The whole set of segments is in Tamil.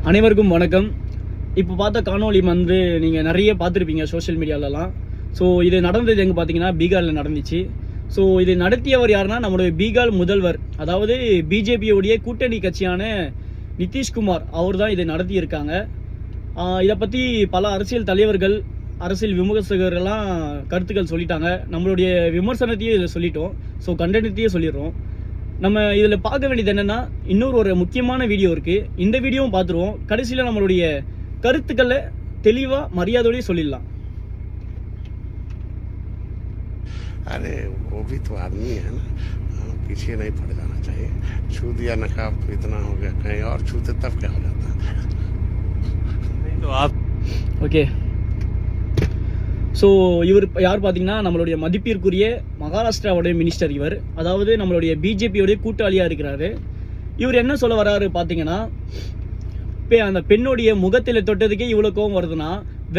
அனைவருக்கும் வணக்கம். இப்போ பார்த்த காணொளி வந்து நீங்கள் நிறைய பார்த்துருப்பீங்க சோஷியல் மீடியாலலாம். ஸோ இது நடந்தது எங்கே பார்த்தீங்கன்னா பீகாரில் நடந்துச்சு. ஸோ இது நடத்தியவர் யாருன்னா நம்மளுடைய பீகார் முதல்வர், அதாவது பிஜேபியோடைய கூட்டணி கட்சியான நிதிஷ்குமார் அவர் தான் இதை நடத்தியிருக்காங்க. இதை பற்றி பல அரசியல் தலைவர்கள், அரசியல் விமர்சகர்கள்லாம் கருத்துக்கள் சொல்லிட்டாங்க. நம்மளுடைய விமர்சனத்தையும் இதில் சொல்லிட்டோம். ஸோ கண்டனத்தையும் சொல்லிடுறோம். நம்ம இதில் பார்க்க வேண்டியது என்னென்னா, ஒரு முக்கியமான வீடியோ இருக்குது. இந்த வீடியோவும் பார்த்துருவோம். கடைசியில் நம்மளுடைய கருத்துக்களை தெளிவாக மரியாதையோடய சொல்லிடலாம். अरे वो भी तो आदमी है ना, पीछे नहीं पड़ जाना चाहिए। छू दिया नकाब तो इतना हो गया, कहीं और छूते तब क्या हो जाता है। तो आप ஓகே. ஸோ இவர் யார் பார்த்தீங்கன்னா நம்மளுடைய மதிப்பிற்குரிய மகாராஷ்டிராவுடைய மினிஸ்டர் இவர், அதாவது நம்மளுடைய பிஜேபியோடைய கூட்டாளியாக இருக்கிறாரு. இவர் என்ன சொல்ல வர்றாரு பார்த்தீங்கன்னா, இப்போ அந்த பெண்ணுடைய முகத்தில் தொட்டதுக்கே இவ்வளோ கோவம் வருதுன்னா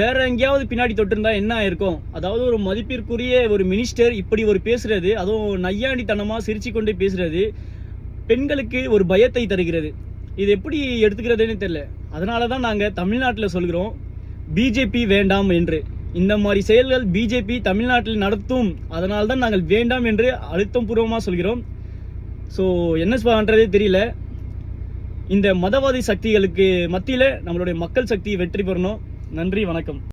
வேற எங்கேயாவது பின்னாடி தொட்டிருந்தா என்ன ஆயிருக்கும். அதாவது ஒரு மதிப்பிற்குரிய ஒரு மினிஸ்டர் இப்படி ஒரு பேசுறது, அதுவும் நையாண்டித்தனமாக சிரிச்சு கொண்டே பேசுறது பெண்களுக்கு ஒரு பயத்தை தருகிறது. இது எப்படி எடுத்துக்கிறதுன்னு தெரியல. அதனால தான் நாங்கள் தமிழ்நாட்டில் சொல்கிறோம் பிஜேபி வேண்டாம் என்று. இந்த மாதிரி செயல்கள் பிஜேபி தமிழ்நாட்டில் நடத்தும், அதனால தான் நாங்கள் வேண்டாம் என்று அழுத்தம் பூர்வமாக சொல்கிறோம். ஸோ என்ன பண்ணுறதே தெரியல. இந்த மதவாதி சக்திகளுக்கு மத்தியில் நம்மளுடைய மக்கள் சக்தி வெற்றி பெறணும். நன்றி, வணக்கம்.